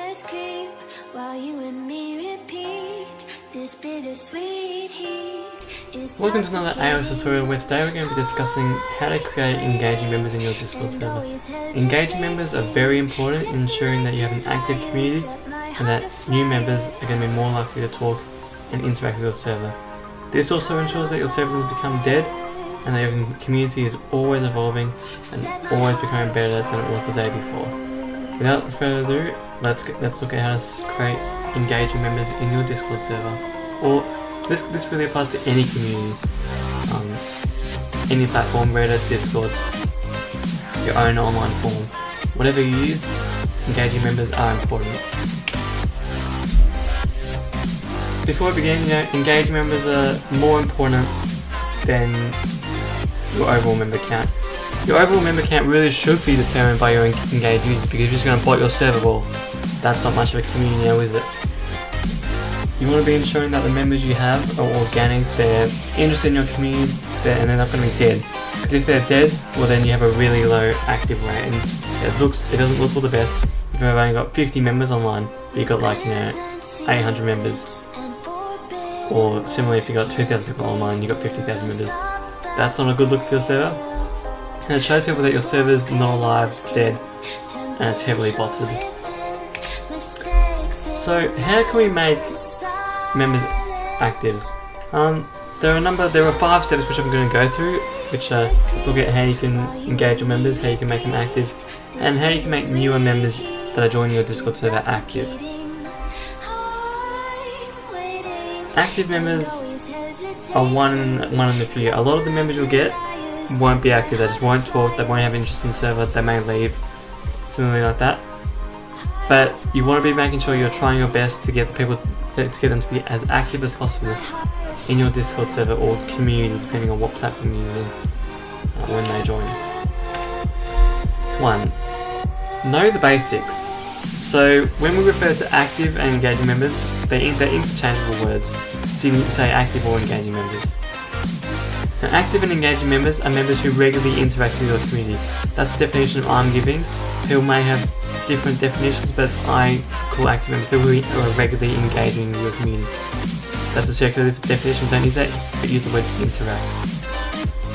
colors creep while you and me repeat this bittersweet heat. Welcome to another AOS tutorial where today we're going to be discussing how to create engaging members in your Discord server. Engaging members are very important in ensuring that you have an active community and that new members are going to be more likely to talk and interact with your server. This also ensures that your server doesn't become dead and that your community is always evolving and always becoming better than it was the day before. Without further ado, let's look at how to create engaging members in your Discord server. Or this really applies to any community, any platform, Reddit, Discord, your own online forum. Whatever you use, engaging members are important. Before we begin, engaging members are more important than your overall member count. Your overall member count really should be determined by your engaged users, because you're just going to bot your server. Well, that's not much of a community now, is it? You want to be ensuring that the members you have are organic, they're interested in your community, and they're not going to be dead. Because if they're dead, well then you have a really low active rate, and it doesn't look for the best. If you've only got 50 members online, but you've got 800 members. Or similarly, if you've got 2,000 people online, you've got 50,000 members. That's not a good look for your server. And it shows people that your server's not alive, it's dead, and it's heavily botted. So how can we make members active? There are 5 steps which I'm going to go through, which look at how you can engage your members, how you can make them active, and how you can make newer members that are joining your Discord server active. Active members are one in the few. A lot of the members you'll get won't be active, they just won't talk, they won't have interest in the server, they may leave, similarly like that. But you want to be making sure you're trying your best to get them to be as active as possible in your Discord server or community, depending on what platform you're in when they join. 1. Know the basics. So when we refer to active and engaging members, they're interchangeable words. So you can say active or engaging members. Now, active and engaging members are members who regularly interact with your community. That's the definition I'm giving. People may have different definitions, but I call active members people who are regularly engaging with your community. That's a circular definition, don't use that, but use the word interact.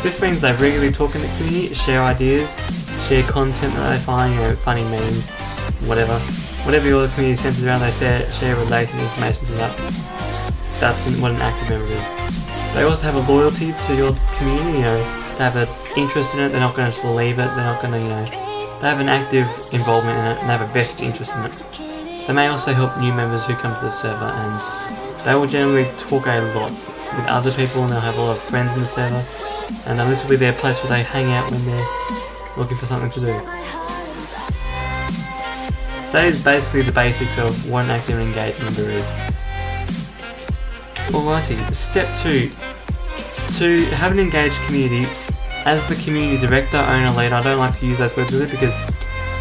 This means they regularly talk in the community, share ideas, share content that they find, funny memes, whatever your community centers around, they share related information to that. That's what an active member is. They also have a loyalty to your community, they have an interest in it, they're not going to just leave it, they're not going to, they have an active involvement in it and they have a vested interest in it. They may also help new members who come to the server, and they will generally talk a lot with other people, and they'll have a lot of friends in the server, and this will be their place where they hang out when they're looking for something to do. So that is basically the basics of what an active and engaged member is. Alrighty, step 2. To have an engaged community, as the community director, owner, leader, I don't like to use those words really, because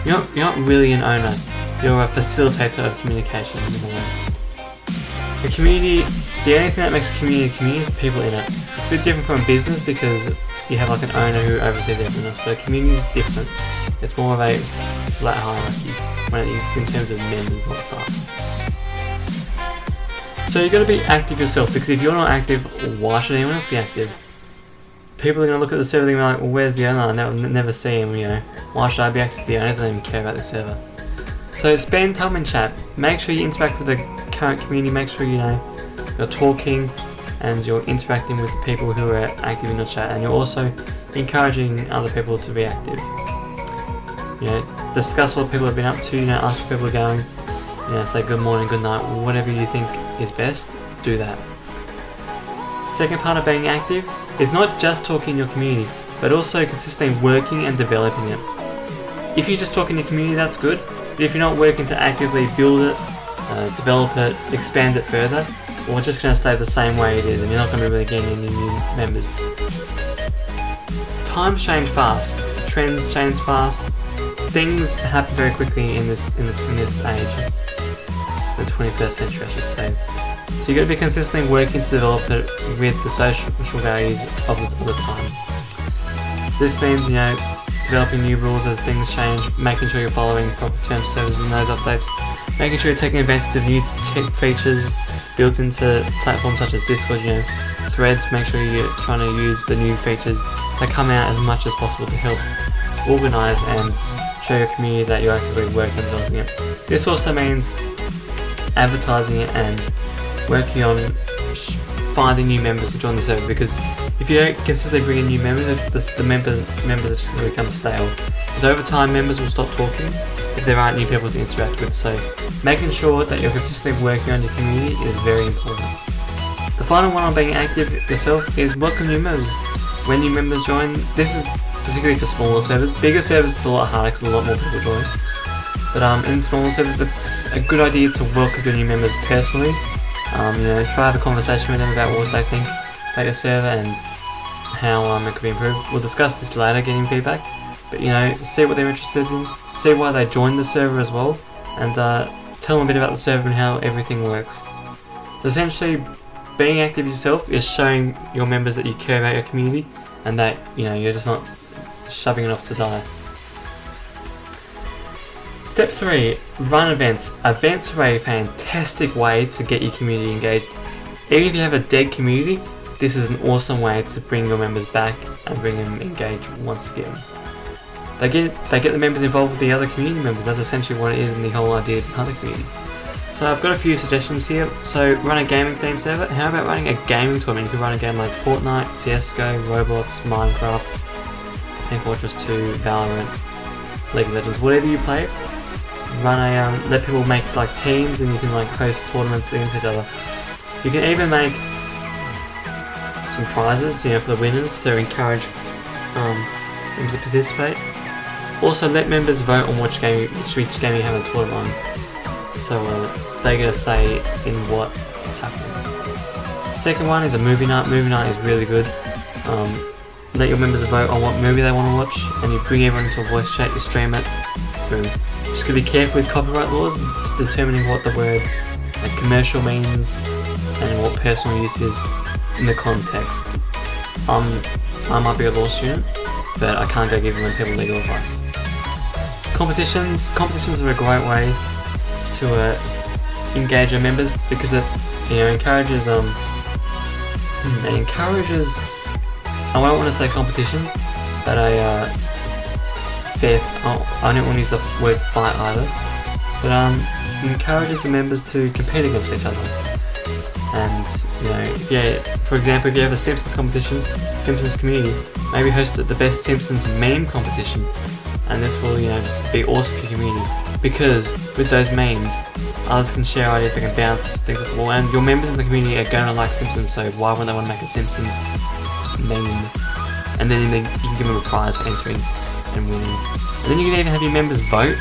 you're not really an owner, you're a facilitator of communication in a way. A community, the only thing that makes a community is the people in it. It's a bit different from a business because you have an owner who oversees everyone else, but a community is different. It's more of a flat hierarchy in terms of members, not staff. So you've got to be active yourself, because if you're not active, why should anyone else be active? People are going to look at the server and be like, well, where's the owner? I never see him, Why should I be active? The owner doesn't even care about the server. So spend time in chat. Make sure you interact with the current community. Make sure you're talking and you're interacting with the people who are active in your chat, and you're also encouraging other people to be active. Discuss what people have been up to, ask where people are going, say good morning, good night, whatever you think is best, do that. Second part of being active is not just talking in your community, but also consistently working and developing it. If you just talk in your community, that's good, but if you're not working to actively build it, develop it, expand it further, well, it's just going to stay the same way it is, and you're not going to be really getting any new members. Times change fast, trends change fast, things happen very quickly in this age, the 21st century I should say. So you've got to be consistently working to develop it with the social values of the time. This means, developing new rules as things change, making sure you're following proper terms, services and those updates, Making sure you're taking advantage of new tech features built into platforms such as Discord, Threads. Make sure you're trying to use the new features that come out as much as possible to help organise and show your community that you're actively working on developing it. This also means advertising it and working on finding new members to join the server, because if you don't consistently bring in new members, the members are just going to become stale. Because over time, members will stop talking if there aren't new people to interact with. So making sure that you're consistently working on your community is very important. The final one on being active yourself is welcome new members. When new members join, this is particularly for smaller servers. Bigger servers it's a lot harder because a lot more people join. But in smaller servers, it's a good idea to welcome your new members personally. Try to have a conversation with them about what they think about your server and how it could be improved. We'll discuss this later, getting feedback. But see what they're interested in, see why they joined the server as well, and tell them a bit about the server and how everything works. So essentially, being active yourself is showing your members that you care about your community and that you're just not shoving it off to die. Step 3, run events. Events are a fantastic way to get your community engaged. Even if you have a dead community, this is an awesome way to bring your members back and bring them engaged once again. They get the members involved with the other community members. That's essentially what it is in the whole idea of another community. So I've got a few suggestions here. So run a gaming themed server. How about running a gaming tournament? You can run a game like Fortnite, CSGO, Roblox, Minecraft, Team Fortress 2, Valorant, League of Legends, whatever you play. Run a let people make like teams, and you can like host tournaments against each other. You can even make some prizes, for the winners to encourage them to participate. Also, let members vote on which game you have a tournament on, so they get a say in what's happening. Second one is a movie night. Movie night is really good. Let your members vote on what movie they want to watch, and you bring everyone into a voice chat. You stream it. Boom. Just gotta be careful with copyright laws, determining what the word commercial means and what personal use is in the context. I might be a law student, but I can't go giving people legal advice. Competitions are a great way to engage your members, because it encourages I won't want to say competition, but I don't want to use the word fight either, but it encourages the members to compete against each other. And for example, if you have a Simpsons competition, Simpsons community, maybe host the best Simpsons meme competition, and this will be awesome for your community, because with those memes, others can share ideas, they can bounce things off the wall, and your members in the community are going to like Simpsons, so why wouldn't they want to make a Simpsons meme? And then you can give them a prize for entering and winning. And then you can even have your members vote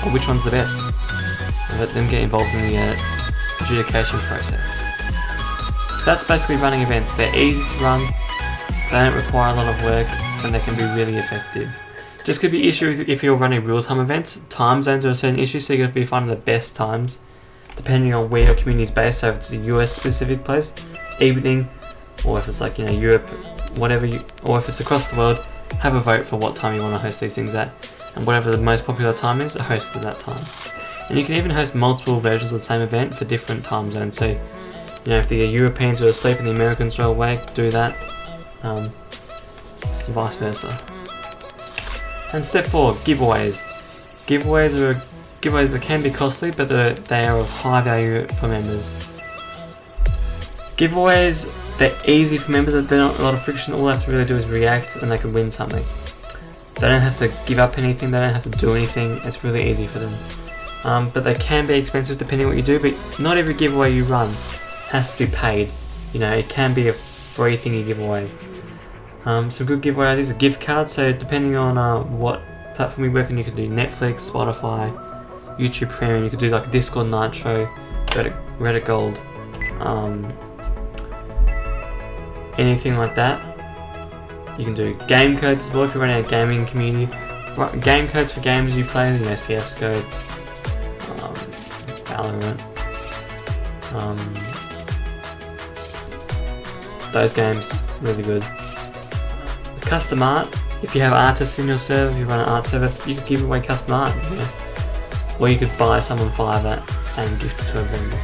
on which one's the best, and let them get involved in the adjudication process. So that's basically running events. They're easy to run, they don't require a lot of work, and they can be really effective. Just could be issue if you're running real-time events. Time zones are a certain issue, so you're going to be finding the best times depending on where your community is based. So if it's a US specific place, evening, or if it's like Europe, whatever or if it's across the world, have a vote for what time you want to host these things at, and whatever the most popular time is, host at that time. And you can even host multiple versions of the same event for different time zones. So if the Europeans are asleep and the Americans are awake, do that. Vice versa. And step 4, giveaways. Giveaways that can be costly, but they are of high value for members. Giveaways, they're easy for members, they're not a lot of friction. All they have to really do is react and they can win something. They don't have to give up anything, they don't have to do anything, it's really easy for them. But they can be expensive depending on what you do, but not every giveaway you run has to be paid. It can be a free thing you give away. Some good giveaway ideas are gift cards, so depending on what platform you work on, you can do Netflix, Spotify, YouTube Premium, you could do like Discord Nitro, Reddit Gold, anything like that. You can do game codes as well if you're running a gaming community. Game codes for games you play, CSGO, Valorant, those games, really good. Custom art, if you have artists in your server, if you run an art server, you could give away custom art, or you could buy someone for that. and gift to a member.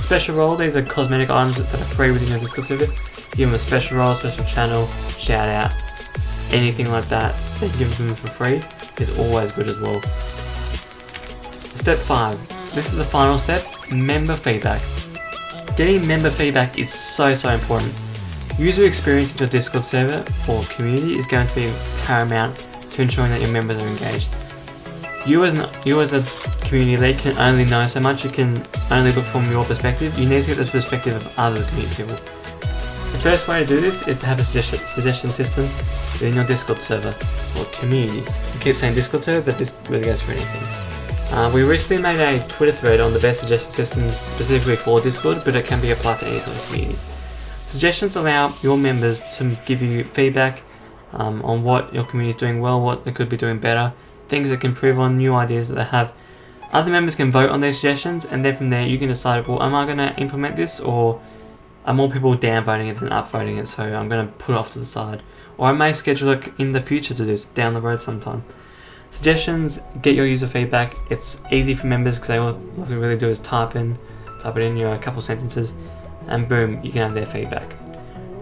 Special role, these are cosmetic items that are free within your Discord server. Give them a special role, special channel, shout out, anything like that give them for free is always good as well. Step 5. This is the final step, member feedback. Getting member feedback is so important. User experience in your Discord server or community is going to be paramount to ensuring that your members are engaged. You as a community lead can only know so much, you can only look from your perspective. You need to get the perspective of other community people. The first way to do this is to have a suggestion system within your Discord server or community. I keep saying Discord server, but this really goes for anything. We recently made a Twitter thread on the best suggestion systems specifically for Discord, but it can be applied to any sort of community. Suggestions allow your members to give you feedback on what your community is doing well, what they could be doing better, things that can improve on, new ideas that they have. Other members can vote on their suggestions, and then from there you can decide, well, am I going to implement this, or are more people downvoting it than upvoting it, so I'm going to put it off to the side. Or I may schedule it in the future to this, down the road sometime. Suggestions get your user feedback. It's easy for members because all they really do is type it in, a couple sentences, and boom, you can have their feedback.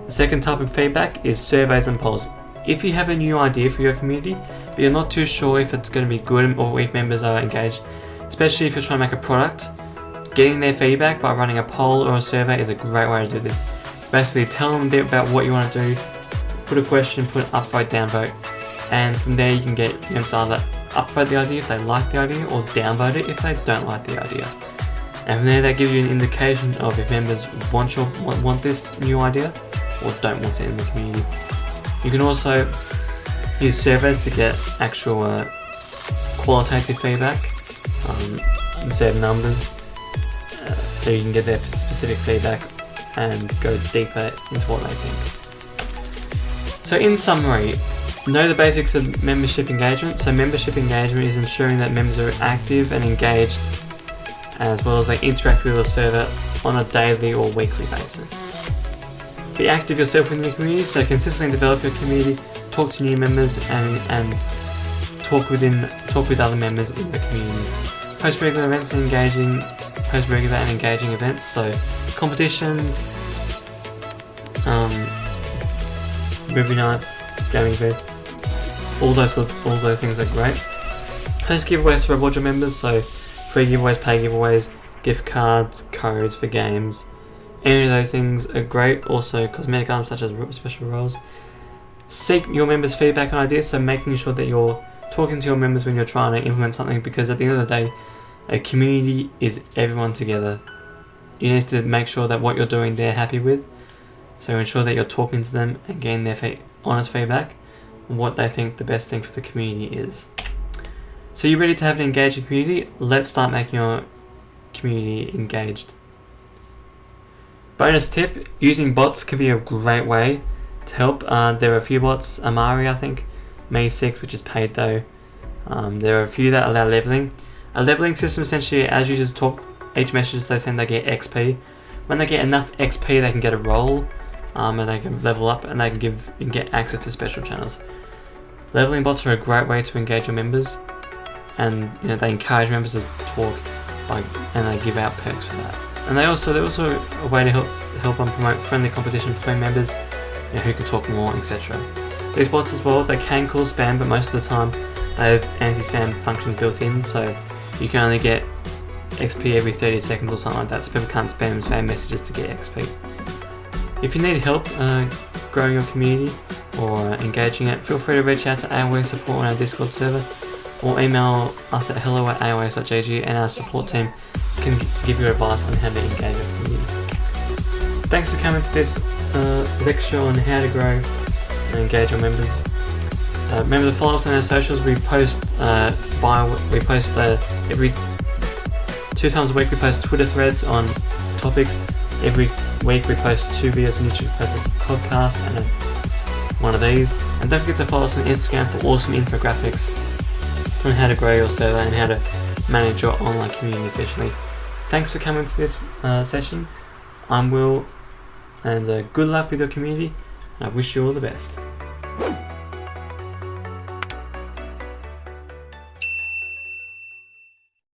The second type of feedback is surveys and polls. If you have a new idea for your community, but you're not too sure if it's going to be good or if members are engaged, especially if you're trying to make a product, getting their feedback by running a poll or a survey is a great way to do this. Basically, tell them a bit about what you want to do, put a question, put an upvote, downvote, and from there you can get members either upvote the idea if they like the idea or downvote it if they don't like the idea. And from there that gives you an indication of if members want this new idea or don't want it in the community. You can also use surveys to get actual qualitative feedback instead of numbers, so you can get their specific feedback and go deeper into what they think. So in summary, know the basics of membership engagement. So membership engagement is ensuring that members are active and engaged, as well as they interact with your server on a daily or weekly basis. Be active yourself within the community, so consistently develop your community, talk to new members and talk with other members in the community. Post regular and engaging events, so competitions, movie nights, gaming events, all those things are great. Host giveaways for reward your members, so free giveaways, pay giveaways, gift cards, codes for games. Any of those things are great. Also cosmetic items such as special roles. Seek your members' feedback and ideas, so making sure that you're talking to your members when you're trying to implement something, because at the end of the day, a community is everyone together. You need to make sure that what you're doing they're happy with, so ensure that you're talking to them and getting their honest feedback on what they think the best thing for the community is. So you're ready to have an engaging community? Let's start making your community engaged. Bonus tip, using bots can be a great way to help. There are a few bots, Amari I think, May6 which is paid though. There are a few that allow leveling. A leveling system essentially, as users talk, each message they send they get XP. When they get enough XP they can get a role, and they can level up and they can get access to special channels. Leveling bots are a great way to engage your members, and they encourage members to talk and they give out perks for that. And they're also a way to help and promote friendly competition between members, who can talk more, etc. These bots as well, they can cause spam, but most of the time they have anti-spam functions built in, so you can only get XP every 30 seconds or something like that, so people can't spam messages to get XP. If you need help growing your community or engaging it, feel free to reach out to AOS support on our Discord server, or email us at hello@aos.gg and our support team can give you advice on how to engage your community. Thanks for coming to this lecture on how to grow and engage your members. Remember to follow us on our socials. We post every 2 times a week. We post Twitter threads on topics. Every week we post 2 videos on YouTube. We post a podcast and one of these. And don't forget to follow us on Instagram for awesome infographics on how to grow your server and how to manage your online community efficiently. Thanks for coming to this session. I'm Will, and good luck with your community. I wish you all the best.